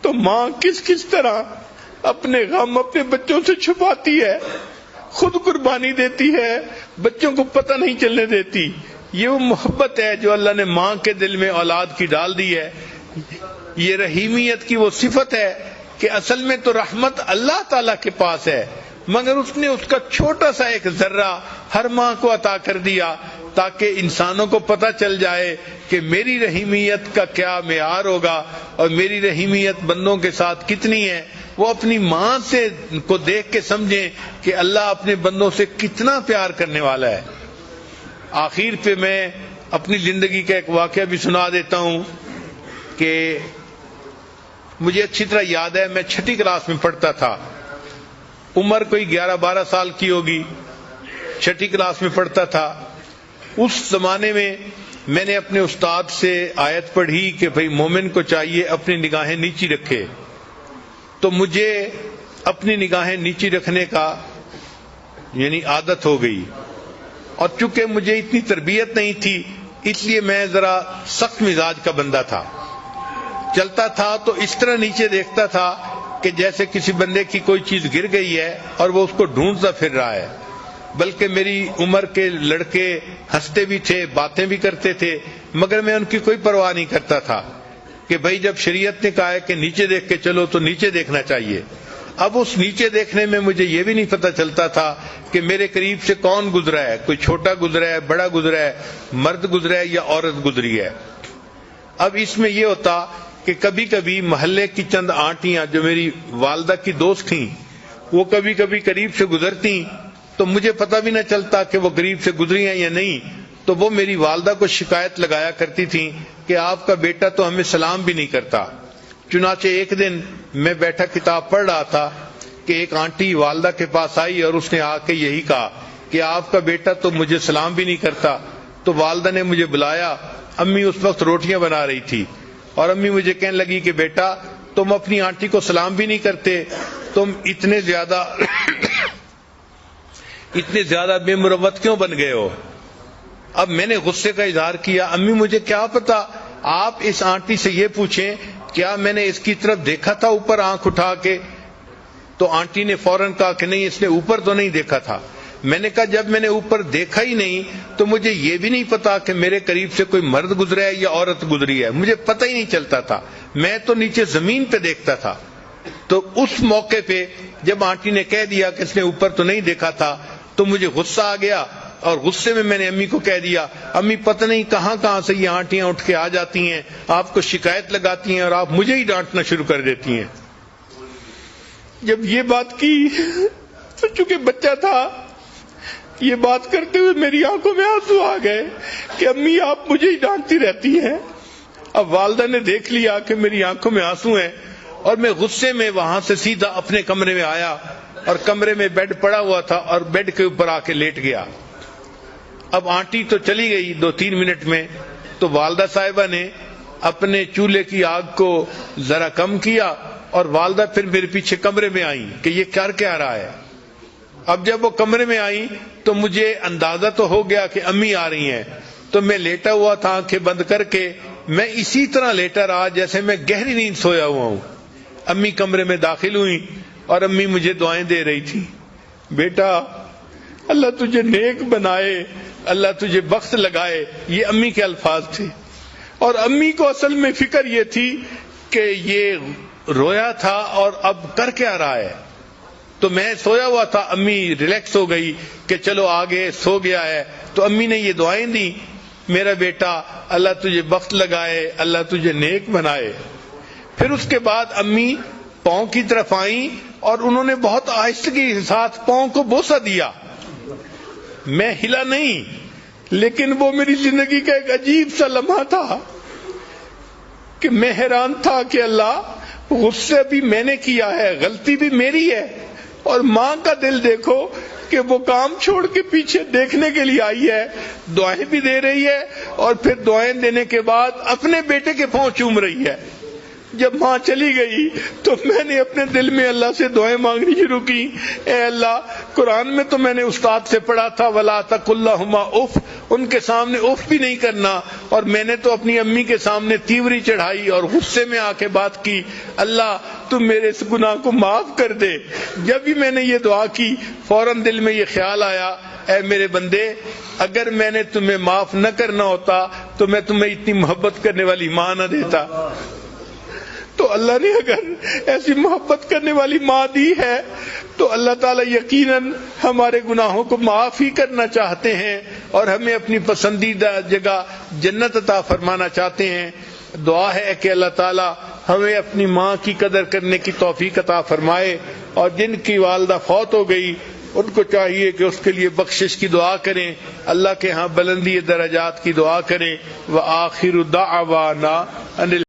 تو ماں کس کس طرح اپنے غم اپنے بچوں سے چھپاتی ہے، خود قربانی دیتی ہے، بچوں کو پتہ نہیں چلنے دیتی. یہ وہ محبت ہے جو اللہ نے ماں کے دل میں اولاد کی ڈال دی ہے. یہ رحیمیت کی وہ صفت ہے کہ اصل میں تو رحمت اللہ تعالی کے پاس ہے، مگر اس نے اس کا چھوٹا سا ایک ذرہ ہر ماں کو عطا کر دیا تاکہ انسانوں کو پتہ چل جائے کہ میری رحیمیت کا کیا معیار ہوگا اور میری رحیمیت بندوں کے ساتھ کتنی ہے. وہ اپنی ماں سے کو دیکھ کے سمجھیں کہ اللہ اپنے بندوں سے کتنا پیار کرنے والا ہے. آخر پہ میں اپنی زندگی کا ایک واقعہ بھی سنا دیتا ہوں کہ مجھے اچھی طرح یاد ہے. میں 6ٹھی کلاس میں پڑھتا تھا، عمر کوئی 11-12 سال کی ہوگی، 6ٹھی کلاس میں پڑھتا تھا. اس زمانے میں نے اپنے استاد سے آیت پڑھی کہ بھئی مومن کو چاہیے اپنی نگاہیں نیچی رکھے. تو مجھے اپنی نگاہیں نیچی رکھنے کا یعنی عادت ہو گئی، اور چونکہ مجھے اتنی تربیت نہیں تھی اس لیے میں ذرا سخت مزاج کا بندہ تھا. چلتا تھا تو اس طرح نیچے دیکھتا تھا کہ جیسے کسی بندے کی کوئی چیز گر گئی ہے اور وہ اس کو ڈھونڈتا پھر رہا ہے. بلکہ میری عمر کے لڑکے ہنستے بھی تھے، باتیں بھی کرتے تھے، مگر میں ان کی کوئی پرواہ نہیں کرتا تھا کہ بھئی جب شریعت نے کہا ہے کہ نیچے دیکھ کے چلو تو نیچے دیکھنا چاہیے. اب اس نیچے دیکھنے میں مجھے یہ بھی نہیں پتہ چلتا تھا کہ میرے قریب سے کون گزرا ہے، کوئی چھوٹا گزرا ہے، بڑا گزرا ہے، مرد گزرا ہے یا عورت گزری ہے. اب اس میں یہ ہوتا کہ کبھی کبھی محلے کی چند آنٹیاں جو میری والدہ کی دوست تھیں وہ کبھی کبھی قریب سے گزرتی تو مجھے پتہ بھی نہ چلتا کہ وہ قریب سے گزری ہیں یا نہیں. تو وہ میری والدہ کو شکایت لگایا کرتی تھیں کہ آپ کا بیٹا تو ہمیں سلام بھی نہیں کرتا. چنانچہ ایک دن میں بیٹھا کتاب پڑھ رہا تھا کہ ایک آنٹی والدہ کے پاس آئی اور اس نے آ کے یہی کہا کہ آپ کا بیٹا تو مجھے سلام بھی نہیں کرتا. تو والدہ نے مجھے بلایا. امی اس وقت روٹیاں بنا رہی تھی اور امی مجھے کہنے لگی کہ بیٹا تم اپنی آنٹی کو سلام بھی نہیں کرتے، تم اتنے زیادہ بے مروت کیوں بن گئے ہو؟ اب میں نے غصے کا اظہار کیا، امی مجھے کیا پتا، آپ اس آنٹی سے یہ پوچھیں کیا میں نے اس کی طرف دیکھا تھا اوپر آنکھ اٹھا کے؟ تو آنٹی نے فوراً کہا کہ نہیں، اس نے اوپر تو نہیں دیکھا تھا. میں نے کہا جب میں نے اوپر دیکھا ہی نہیں تو مجھے یہ بھی نہیں پتا کہ میرے قریب سے کوئی مرد گزرا ہے یا عورت گزری ہے، مجھے پتہ ہی نہیں چلتا تھا، میں تو نیچے زمین پہ دیکھتا تھا. تو اس موقع پہ جب آنٹی نے کہہ دیا کہ اس نے اوپر تو نہیں دیکھا تھا تو مجھے غصہ آ گیا، اور غصے میں نے امی کو کہہ دیا امی پتہ نہیں کہاں سے یہ آنٹیاں اٹھ کے آ جاتی ہیں، آپ کو شکایت لگاتی ہیں اور آپ مجھے ہی ڈانٹنا شروع کر دیتی ہیں. جب یہ بات کی تو چونکہ بچہ تھا، یہ بات کرتے ہوئے میری آنکھوں میں آنسو آ گئے کہ امی آپ مجھے ہی ڈانٹتی رہتی ہیں. اب والدہ نے دیکھ لیا کہ میری آنکھوں میں آنسو ہیں اور میں غصے میں وہاں سے سیدھا اپنے کمرے میں آیا اور کمرے میں بیڈ پڑا ہوا تھا اور بیڈ کے اوپر آ کے لیٹ گیا. اب آنٹی تو چلی گئی 2-3 منٹ میں، تو والدہ صاحبہ نے اپنے چولہے کی آگ کو ذرا کم کیا اور والدہ پھر میرے پیچھے کمرے میں آئی کہ یہ کر کیا رہا ہے. اب جب وہ کمرے میں آئی تو مجھے اندازہ تو ہو گیا کہ امی آ رہی ہیں، تو میں لیٹا ہوا تھا آنکھیں بند کر کے، میں اسی طرح لیٹا رہا جیسے میں گہری نیند سویا ہوا ہوں. امی کمرے میں داخل ہوئی اور امی مجھے دعائیں دے رہی تھی، بیٹا اللہ تجھے نیک بنائے، اللہ تجھے بخت لگائے، یہ امی کے الفاظ تھے. اور امی کو اصل میں فکر یہ تھی کہ یہ رویا تھا اور اب کر کیا رہا ہے. تو میں سویا ہوا تھا، امی ریلیکس ہو گئی کہ چلو آگے سو گیا ہے، تو امی نے یہ دعائیں دی، میرا بیٹا اللہ تجھے بخت لگائے، اللہ تجھے نیک بنائے. پھر اس کے بعد امی پاؤں کی طرف آئیں اور انہوں نے بہت آہستگی کے ساتھ پاؤں کو بوسہ دیا. میں ہلا نہیں، لیکن وہ میری زندگی کا ایک عجیب سا لمحہ تھا کہ میں حیران تھا کہ اللہ غصہ بھی میں نے کیا ہے، غلطی بھی میری ہے، اور ماں کا دل دیکھو کہ وہ کام چھوڑ کے پیچھے دیکھنے کے لیے آئی ہے، دعائیں بھی دے رہی ہے اور پھر دعائیں دینے کے بعد اپنے بیٹے کے پاؤں چوم رہی ہے. جب ماں چلی گئی تو میں نے اپنے دل میں اللہ سے دعائیں مانگنی شروع کی، اے اللہ قرآن میں تو میں نے استاد سے پڑھا تھا وَلَا تَقُل لَّهُمَا اُف، ان کے سامنے اف بھی نہیں کرنا، اور میں نے تو اپنی امی کے سامنے تیوری چڑھائی اور غصے میں آ کے بات کی، اللہ تم میرے اس گناہ کو معاف کر دے۔ جب بھی میں نے یہ دعا کی فوراً دل میں یہ خیال آیا، اے میرے بندے، اگر میں نے تمہیں معاف نہ کرنا ہوتا تو میں تمہیں اتنی محبت کرنے والی ماں نہ دیتا۔ تو اللہ نے اگر ایسی محبت کرنے والی ماں دی ہے تو اللہ تعالیٰ یقیناً ہمارے گناہوں کو معاف ہی کرنا چاہتے ہیں اور ہمیں اپنی پسندیدہ جگہ جنت عطا فرمانا چاہتے ہیں۔ دعا ہے کہ اللہ تعالیٰ ہمیں اپنی ماں کی قدر کرنے کی توفیق عطا فرمائے، اور جن کی والدہ فوت ہو گئی ان کو چاہیے کہ اس کے لیے بخشش کی دعا کریں، اللہ کے ہاں بلندی درجات کی دعا کریں۔ وآخر دعوانا ان